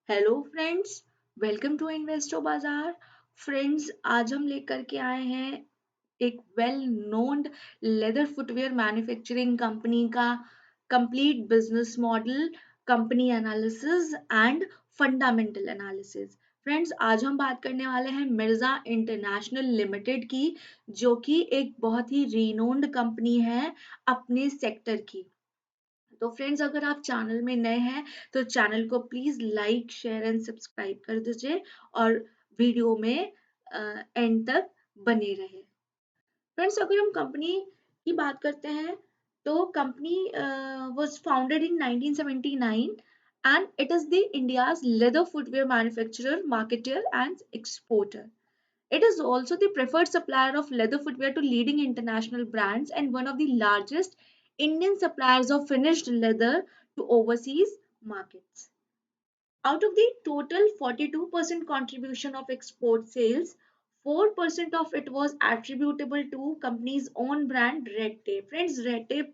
Hello friends, welcome to Investo Bazaar. Friends, आज हम लेकर के आए हैं एक well known leather footwear manufacturing company का complete business model, company analysis and fundamental analysis. Friends, आज हम बात करने वाले हैं मिर्जा इंटरनेशनल लिमिटेड की, जो कि एक बहुत ही रिनोन्ड कंपनी है अपने सेक्टर की। तो फ्रेंड्स, अगर आप चैनल में नए हैं तो चैनल को please like share and subscribe कर दीजिए और वीडियो में एंड तक बने रहे। फ्रेंड्स, अगर हम कंपनी की बात करते हैं तो company was founded in 1979 and it is the India's leather footwear manufacturer, marketer and exporter. It is also the preferred supplier of leather footwear to leading international brands and one of the largest Indian suppliers of finished leather to overseas markets. Out of the total 42% contribution of export sales, 4% of it was attributable to company's own brand Red Tape. Friends, Red Tape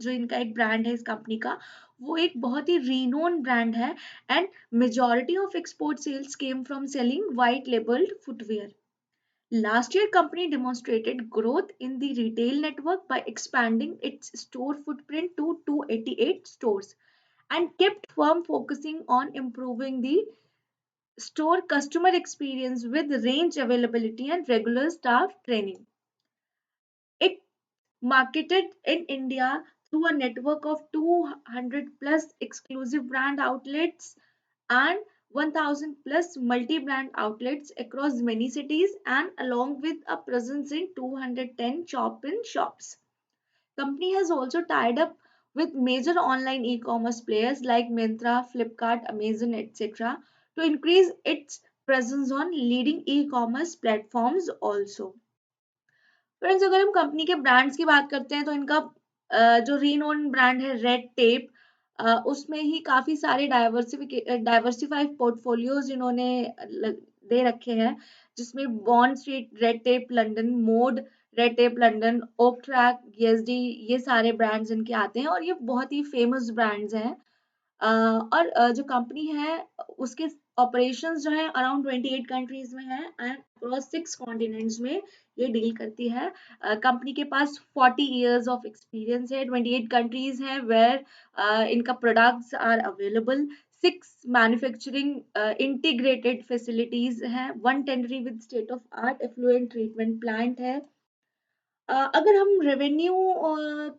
जो इनका एक brand है इस company का, वो एक बहुत ही renowned brand है and majority of export sales came from selling white labeled footwear. Last year, company demonstrated growth in the retail network by expanding its store footprint to 288 stores and kept firm focusing on improving the store customer experience with range availability and regular staff training. It marketed in India through a network of 200 plus exclusive brand outlets and 1000 plus multi-brand outlets across many cities and along with a presence in 210 shop-in-shops. Company has also tied up with major online e-commerce players like Myntra, Flipkart, Amazon, etc. to increase its presence on leading e-commerce platforms also. Friends, अगर हम company के brands की बात करते हैं तो इनका जो रीनोन ब्रांड है रेड टेप, उसमें ही काफी सारे डाइवर्सिफाइड पोर्टफोलियोज इन्होंने दे रखे हैं, जिसमें Bond Street Red Tape London, Mode Red Tape London, Oak Track, ESD, ये सारे ब्रांड्स इनके आते हैं और ये बहुत ही फेमस ब्रांड्स हैं। और जो कंपनी है उसके ऑपरेशंस जो है अराउंड 28 कंट्रीज में है एंड अक्रॉस 6 कॉन्टिनेंट्स में ये डील करती है। कंपनी के पास 40 इयर्स ऑफ एक्सपीरियंस है, 28 कंट्रीज हैं वेयर इनका products are available, 6 manufacturing integrated facilities हैं, 1 tannery with state of art effluent treatment plant है। अगर हम रेवेन्यू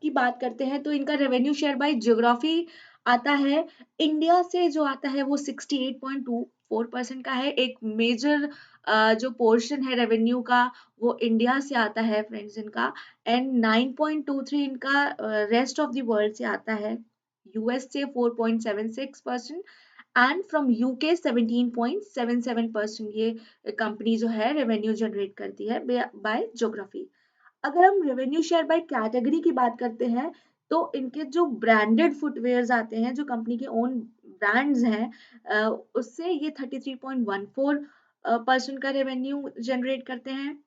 की बात करते हैं तो इनका रेवेन्यू शेयर बाय ज्योग्राफी आता है। इंडिया से जो आता है वो 68.24% का है। एक मेजर जो पोर्शन है रेवेन्यू का वो इंडिया से आता है फ्रेंड्स इनका, एंड 9.23 इनका रेस्ट ऑफ द वर्ल्ड से आता है। यूएस से 4.76% एंड फ्रॉम यूके 17.77% ये कंपनी जो है रेवेन्यू जनरेट करती है बाय ज्योग्राफी। अगर हम रेवेन्यू शेयर बाय कैटेगरी की बात करते हैं तो इनके जो ब्रांडेड फुटवेयर्स आते हैं, जो कंपनी के ओन ब्रांड्स हैं, उससे ये 33.14% का रेवेन्यू जनरेट करते हैं।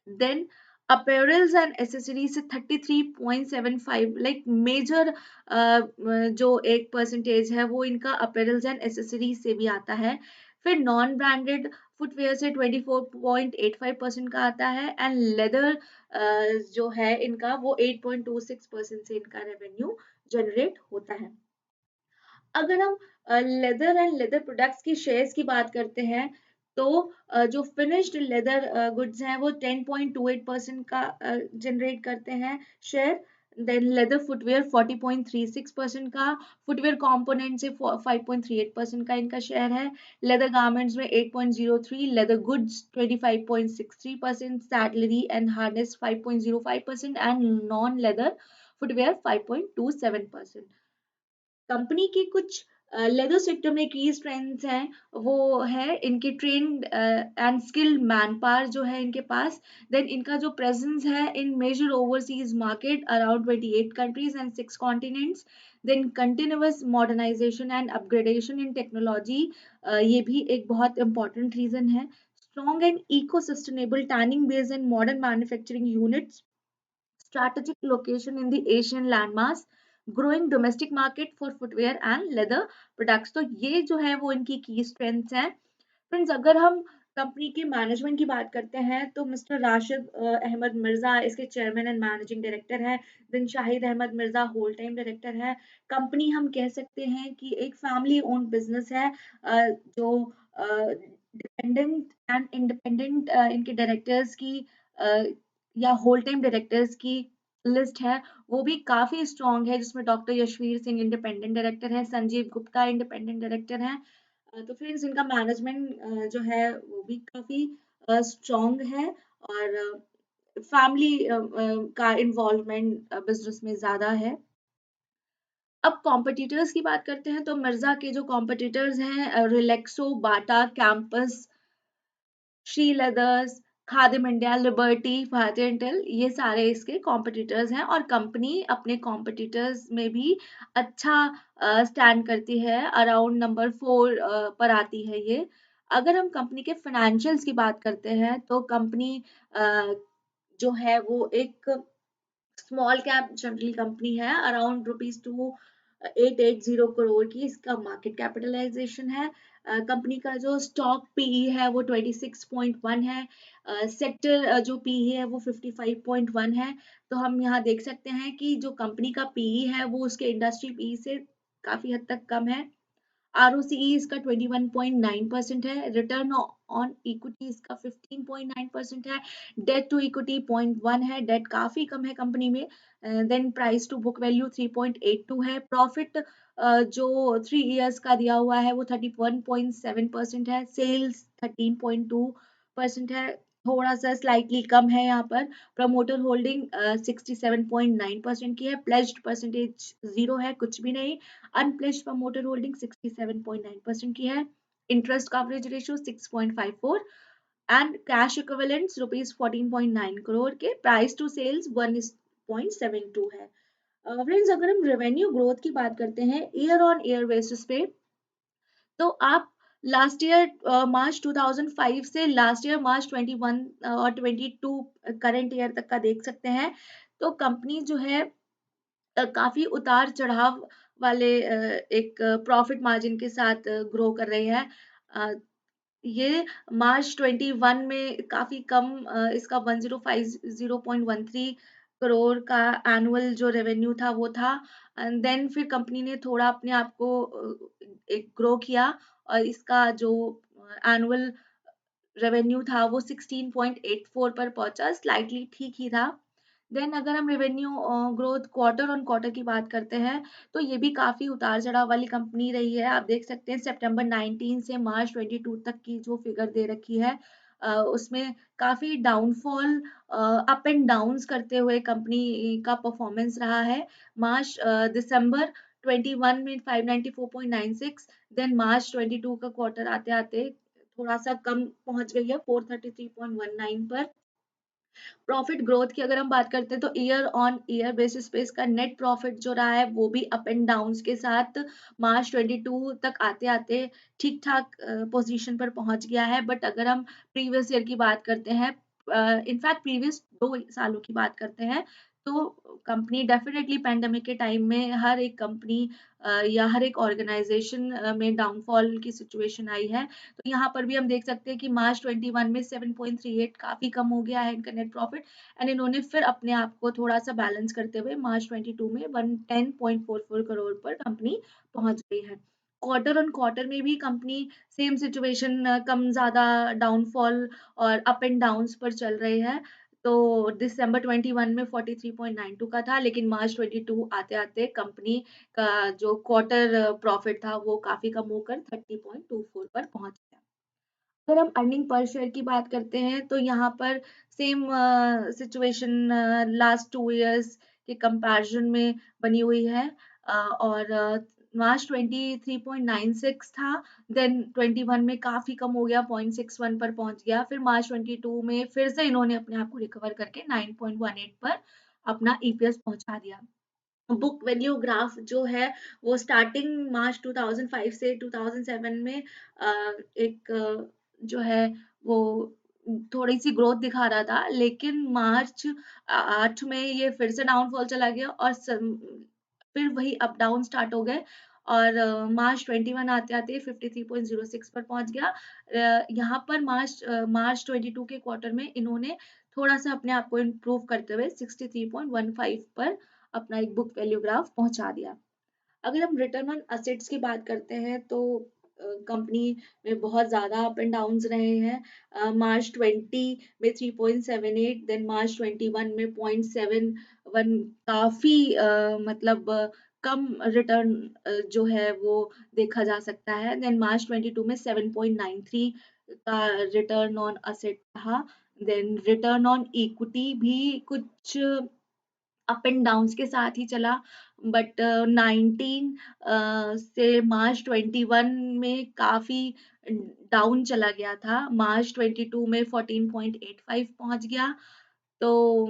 देन अपैरल्स एंड एसेसरीज से 33.75, लाइक मेजर जो एक परसेंटेज है वो इनका अपैरल्स एंड एसेसरीज से भी आता है। फिर नॉन ब्रांडेड फुटवेयर से 24.85% का आता है एंड लेदर जो है इनका वो 8.26% से इनका रेवेन्यू जनरेट होता है। अगर हम लेदर एंड लेदर प्रोडक्ट्स की शेयर्स की बात करते हैं तो जो फिनिश्ड लेदर गुड्स हैं वो 10.28% का जनरेट करते हैं शेयर। देन लेदर फुटवेयर 40.36% का, फुटवेयर कंपोनेंट से 5.38% का इनका शेयर है। लेदर गारमेंट्स में 8.03, leather goods 25.63%, saddlery and harness 5.05% and non leather footwear 5.27%। Company के कुछ लेदर सेक्टर में की स्ट्रेंथ्स हैं, वो है इनके trained and skilled manpower जो है इनके पास। देन इनका जो प्रेजेंस है in major overseas market around 28 countries and 6 continents. Then continuous modernisation and upgradation in technology, ये भी एक बहुत इंपॉर्टेंट रीजन है। Strong and eco sustainable tanning based and modern manufacturing units, strategic location in the Asian landmass, growing domestic market for footwear and leather products. तो ये जो है वो इनकी की स्ट्रेंथ्स हैं। फ्रेंड्स, अगर हम कंपनी के मैनेजमेंट की बात करते हैं तो मिस्टर राशिद अहमद मिर्जा इसके चेयरमैन एंड मैनेजिंग डायरेक्टर हैं। Then Shahid Ahmed Mirza whole time director है। कंपनी हम कह सकते हैं कि एक फैमिली ओन्ड बिजनेस है, जो डिपेंडेंट एंड इंडिपेंडेंट इनके डायरेक्टर्स की या होल टाइम डायरेक्टर्स की लिस्ट है वो भी काफी स्ट्रांग है, जिसमें doctor Yashveer Singh independent director है, संजीव गुप्ता इंडिपेंडेंट डायरेक्टर हैं। तो फ्रेंड्स, इनका मैनेजमेंट जो है वो भी काफी स्ट्रांग है, और फैमिली का इन्वॉल्वमेंट बिजनेस में ज्यादा है। अब कॉम्पिटिटर्स की बात करते हैं तो मिर्जा के जो कॉम्पिटिटर्स हैं, रिलैक्सो, बाटा, कैंपस, श्री लेदर्स, खादिम इंडिया, लिबर्टी, भारती एयरटेल, ये सारे इसके कॉम्पिटिटर्स हैं, और कंपनी अपने कॉम्पिटिटर्स में भी अच्छा स्टैंड करती है, अराउंड नंबर 4 पर आती है ये। अगर हम कंपनी के फाइनेंशियल्स की बात करते हैं तो कंपनी जो है वो एक स्मॉल कैप जनरली कंपनी है, अराउंड रुपीज 2880 करोड़ की इसका मार्केट कैपिटलाइजेशन है। कंपनी का जो स्टॉक पीई है वो 26.1 है। सेक्टर जो पीई है वो 55.1 है। तो हम यहाँ देख सकते हैं कि जो कंपनी का पीई है वो उसके इंडस्ट्री पीई से काफी हद तक कम है। आरओसीई इसका 21.9% है, रिटर्न ऑन इक्विटी इसका 15.9% है, डेट टू इक्विटी 0.1 है, डेट काफी कम है कंपनी में। Then price to book value 3.82 है। प्रॉफिट जो 3 इयर्स का दिया हुआ है वो 31.7% है। सेल्स 13.2% है, थोड़ा सा स्लाइटली कम है यहाँ पर। प्रमोटर होल्डिंग 67.9% की है। प्लेज्ड परसेंटेज 0 है, कुछ भी नहीं। अनप्लेस्ड प्रमोटर होल्डिंग 67.9% की है। Interest coverage ratio 6.54 and cash equivalents rupees 14.9 crore के। प्राइस टू सेल्स 1.72 है। फ्रेंड्स, अगर हम रेवेन्यू ग्रोथ की बात करते हैं ईयर ऑन ईयर बेसिस पे, तो आप लास्ट ईयर मार्च 2005 से लास्ट ईयर मार्च 21 और 22 करंट ईयर तक का देख सकते हैं। तो कंपनी जो है काफी उतार चढ़ाव वाले एक प्रॉफिट मार्जिन के साथ ग्रो कर रही है। अ, ये मार्च 21 में काफी कम, इसका 1050.13 करोड़ का एनुअल जो रेवेन्यू था वो था। एंड देन फिर कंपनी ने थोड़ा अपने आप को एक ग्रो किया, और इसका जो एनुअल रेवेन्यू था वो 16.84 पर पहुंचा, स्लाइटली ठीक ही था। देन अगर हम revenue growth quarter on quarter की बात करते हैं तो ये भी काफी उतार चढ़ाव वाली कंपनी रही है। आप देख सकते हैं सितंबर 19 से मार्च 22 तक की जो फिगर दे रखी है, उसमें काफी डाउनफॉल, अप एंड डाउन्स करते हुए कंपनी का परफॉर्मेंस रहा है। मार्च दिसंबर 21 में 594.96, देन मार्च 22 का क्वार्टर आते आते थोड़ा सा कम पहुंच गई है 433.19 पर। प्रॉफिट ग्रोथ की अगर हम बात करते हैं तो ईयर ऑन ईयर बेसिस पे इसका नेट प्रॉफिट जो रहा है वो भी अप एंड डाउन्स के साथ मार्च 22 तक आते आते ठीक ठाक पोजीशन पर पहुंच गया है। बट अगर हम प्रीवियस ईयर की बात करते हैं, इनफैक्ट प्रीवियस 2 सालों की बात करते हैं, तो कंपनी डेफिनेटली पैंडेमिक के टाइम में हर एक कंपनी या हर एक ऑर्गेनाइजेशन में डाउनफॉल की सिचुएशन आई है। तो यहाँ पर भी हम देख सकते हैं कि मार्च 21 में 7.38 काफी कम हो गया है इनका नेट प्रॉफिट, एंड इन्होंने फिर अपने आप को थोड़ा सा बैलेंस करते हुए मार्च 22 में 110.44 करोड़ पर कंपनी पहुंच गई है। क्वार्टर ऑन क्वार्टर में भी कंपनी सेम सिचुएशन, कम ज्यादा डाउनफॉल और अप एंड डाउन्स पर चल रही है। तो दिसंबर 21 में 43.92 का था, लेकिन मार्च 22 आते आते कंपनी का जो क्वार्टर प्रॉफिट था वो काफी कम होकर 30.24 पर पहुंच गया। अगर हम अर्निंग पर शेयर की बात करते हैं तो यहाँ पर सेम सिचुएशन लास्ट 2 इयर्स के कंपैरिजन में बनी हुई है। और मार्च 23.96 था, देन 21 में काफी कम हो गया, 0.61 पर पहुंच गया, फिर मार्च 22 में फिर से इन्होंने अपने आप को रिकवर करके 9.18 पर अपना ईपीएस पहुंचा दिया। बुक वैल्यू ग्राफ जो है वो स्टार्टिंग मार्च 2005 से 2007 में एक जो है वो थोड़ी सी ग्रोथ दिखा रहा था, लेकिन मार्च 8 में ये फिर से डाउनफॉल चला गया, और फिर वही अप डाउन स्टार्ट हो गए और मार्च 21 आते-आते 53.06 पर पहुँच गया। यहाँ पर मार्च 22 के क्वार्टर में इन्होंने थोड़ा-सा अपने आप को इम्प्रूव करते हुए 63.15 पर अपना एक बुक वैल्यू ग्राफ पहुँचा दिया। अगर हम रिटर्न ऑन असेट्स की बात करते हैं तो कंपनी में बहुत ज़्यादा अप एंड डाउन्स रहे हैं। मार्च 20 में 3.78, देन मार्च 21 में 0.71, काफ़ी मतलब कम रिटर्न जो है वो देखा जा सकता है। देन मार्च 22 में 7.93 का रिटर्न ऑन असेट था। देन रिटर्न ऑन इक्विटी भी कुछ अप एंड डाउन्स के साथ ही चला, बट 19 से मार्च 21 में काफ़ी डाउन चला गया था। मार्च 22 में 14.85 पहुँच गया। तो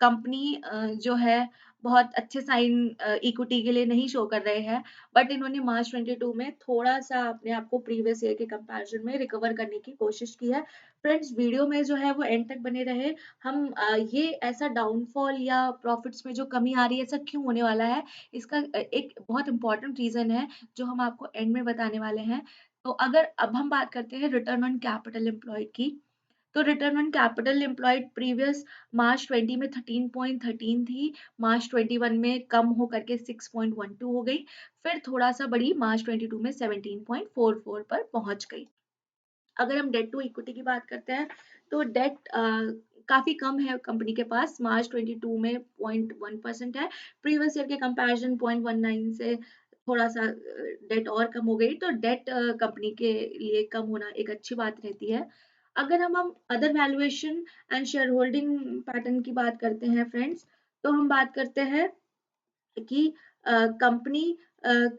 कंपनी जो है बहुत अच्छे साइन इक्विटी के लिए नहीं शो कर रहे हैं, बट इन्होंने मार्च 22 में थोड़ा-सा अपने आप को प्रीवियस ईयर के कंपैरिजन में रिकवर करने की कोशिश की है। फ्रेंड्स, वीडियो में जो है वो एंड तक बने रहे। हम ये ऐसा डाउनफॉल या प्रॉफिट्स में जो कमी आ रही है, ऐसा क्यों होने वाला है? इसका एक बहुत इम्पोर्टेंट रीज़न है, जो हम आपको एंड में बताने वाले हैं। तो अगर अब हम बात करते हैं रिटर्न ऑन कैपिटल एम्प्लॉयड की, तो return on capital employed previous March 20 में 13.13 थी, मार्च 21 में कम हो करके 6.12 हो गई, फिर थोड़ा-सा बढ़ी मार्च 22 में 17.44 पर पहुँच गई। अगर हम डेट टू इक्विटी की बात करते हैं, तो डेट काफ़ी कम है कंपनी के पास, मार्च 22 में 0.1% है, प्रीवियस ईयर के कंपैरिजन 0.19 से थोड़ा-सा डेट और कम हो गई, तो डेट कंपनी के लिए कम होना एक अच्छी बात रहती है। अगर हम other valuation and share holding pattern की बात करते हैं फ्रेंड्स, तो हम बात करते हैं कि कंपनी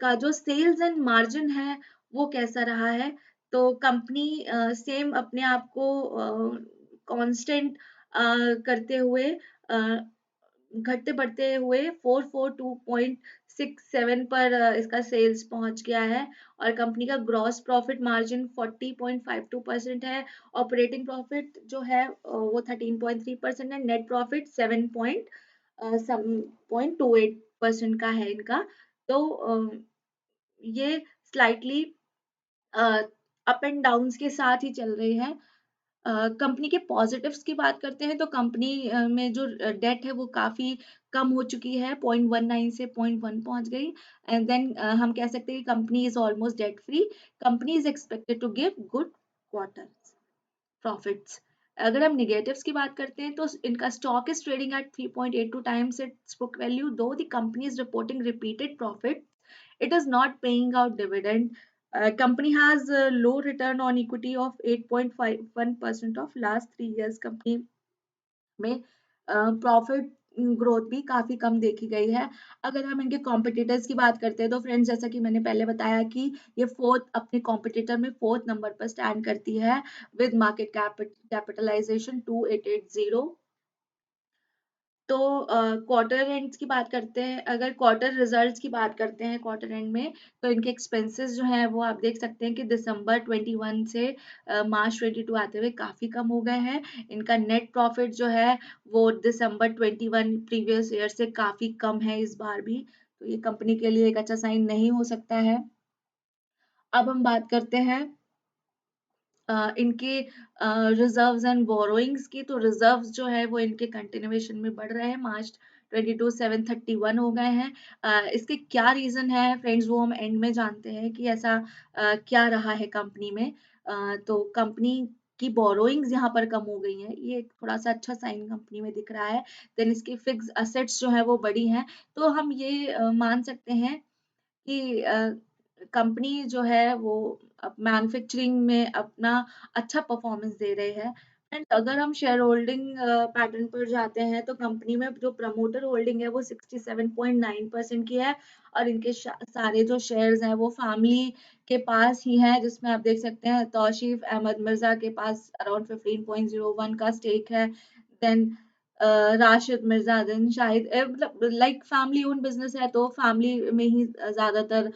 का जो सेल्स एंड मार्जिन है वो कैसा रहा है। तो कंपनी सेम अपने आप को कांस्टेंट करते हुए घटते बढ़ते हुए 442.67 पर इसका सेल्स पहुंच गया है और कंपनी का ग्रॉस प्रॉफिट मार्जिन 40.52% है। ऑपरेटिंग प्रॉफिट जो है वो 13.3% है। नेट प्रॉफिट 7.28% का है इनका। तो ये स्लाइटली अप एंड डाउन्स के साथ ही चल रही है। कंपनी के पॉजिटिव्स की बात करते हैं तो कंपनी में जो डेट है वो काफ़ी कम हो चुकी है, 0.19 से 0.1 पहुंच गई। एंड देन हम कह सकते हैं कि company is almost debt free. Company is expected to give good quarter profits. अगर हम नेगेटिव्स की बात करते हैं तो इनका stock is trading at 3.82 times its book value, though the company is reporting repeated profit, it is not paying out dividend. Company has a low return on equity of 8.51% of last 3 years. Company में profit growth भी काफी कम देखी गई है। अगर हम इनके competitors की बात करते हैं तो फ्रेंड्स, जैसा कि मैंने पहले बताया कि ये फोर्थ अपने कॉम्पिटिटर में फोर्थ नंबर पर स्टैंड करती है विद मार्केट कैपिटलाइजेशन 2880। तो क्वार्टर एंड्स की बात करते हैं, अगर क्वार्टर रिजल्ट्स की बात करते हैं क्वार्टर एंड में, तो इनके एक्सपेंसेस जो हैं वो आप देख सकते हैं कि दिसंबर 21 से मार्च 22 आते हुए काफ़ी कम हो गए हैं। इनका नेट प्रॉफिट जो है वो दिसंबर 21 प्रीवियस ईयर से काफ़ी कम है इस बार भी, तो ये कंपनी के लिए एक अच्छा साइन नहीं हो सकता है। अब हम बात करते हैं इनके रिजर्व्स एंड बोरोइंग्स की, तो रिजर्व्स जो है वो इनके कंटिन्यूएशन में बढ़ रहे हैं, मार्च 22 731 हो गए हैं। इसके क्या रीज़न है फ्रेंड्स, वो हम एंड में जानते हैं कि ऐसा क्या रहा है कंपनी में। तो कंपनी की बोरोइंग्स यहाँ पर कम हो गई हैं, ये एक थोड़ा सा अच्छा साइन कंपनी में दिख रहा है। देन इसकी फिक्स असेट्स जो है वो बढ़ी हैं, तो हम ये मान सकते हैं कि कंपनी जो है वो अब मैन्युफैक्चरिंग में अपना अच्छा परफॉर्मेंस दे रहे हैं। एंड अगर हम शेयर होल्डिंग पैटर्न पर जाते हैं तो कंपनी में जो प्रमोटर होल्डिंग है वो 67.9% की है और इनके सारे जो शेयर्स हैं वो फैमिली के पास ही हैं, जिसमें आप देख सकते हैं तौसीफ अहमद मिर्जा के पास अराउंड 15.01 का स्टेक है। देन राशिद मिर्जा, देन शाहिद, मतलब लाइक फैमिली ओन बिजनेस है तो फैमिली में ही ज्यादातर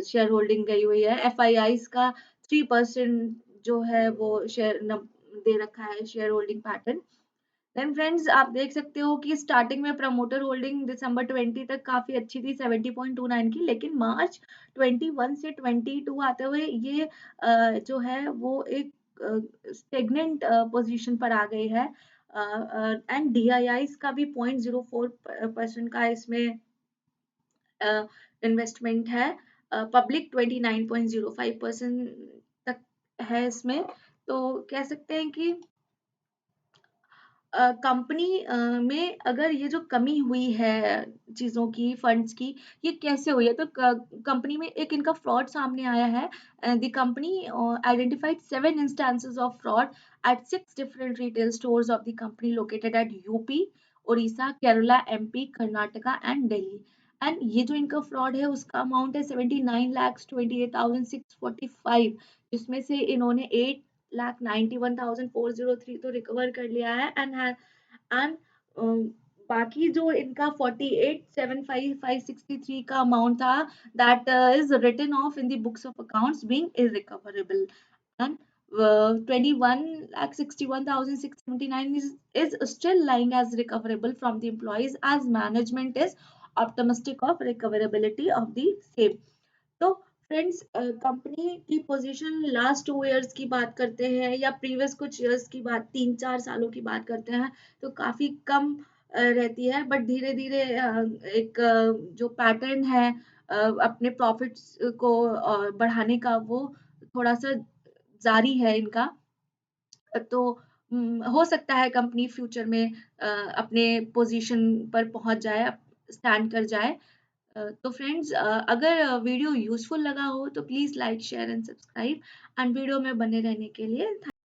शेयर होल्डिंग गई हुई है। एफआईआईज का 3% जो है वो शेयर दे रखा है share holding pattern. Then friends आप देख सकते हो कि स्टार्टिंग में प्रमोटर होल्डिंग दिसंबर 20 तक काफी अच्छी थी 70.29 की, लेकिन मार्च 21 से 22 आते हुए ये जो है वो एक स्टेगनेंट पोजीशन पर आ गई है। एंड डीआईआईस का भी 0.04% का इसमें इन्वेस्टमेंट है। पब्लिक 29.05% तक है इसमें। तो कह सकते हैं कि कंपनी में अगर ये जो कमी हुई है चीज़ों की, फंड्स की, ये कैसे हुई है? तो कंपनी में एक इनका फ्रॉड सामने आया है। The company identified 7 instances of fraud at 6 different retail stores of the company located at UP, Odisha, Kerala, MP, Karnataka and Delhi. And ये जो इनका फ्रॉड है उसका अमाउंट है 79,28,645, जिसमें से इन्होंने 8,91,403 तो रिकवर कर लिया है। एंड बाकी जो इनका 48,75,563 का अमाउंट था, that is written off in the books of accounts being irrecoverable. And 21,61,679 is still lying as recoverable from the employees as management is optimistic of recoverability of the same। तो friends company की position last 2 years की बात करते हैं या previous कुछ years की बात 3-4 सालों की बात करते हैं तो काफी कम रहती है, बट धीरे धीरे एक जो पैटर्न है अपने प्रॉफिट्स को बढ़ाने का, वो थोड़ा सा जारी है इनका। तो हो सकता है कंपनी फ्यूचर में अपने पोजीशन पर पहुंच जाए, स्टैंड कर जाए। तो फ्रेंड्स अगर वीडियो यूजफुल लगा हो तो please like share and subscribe, and video में बने रहने के लिए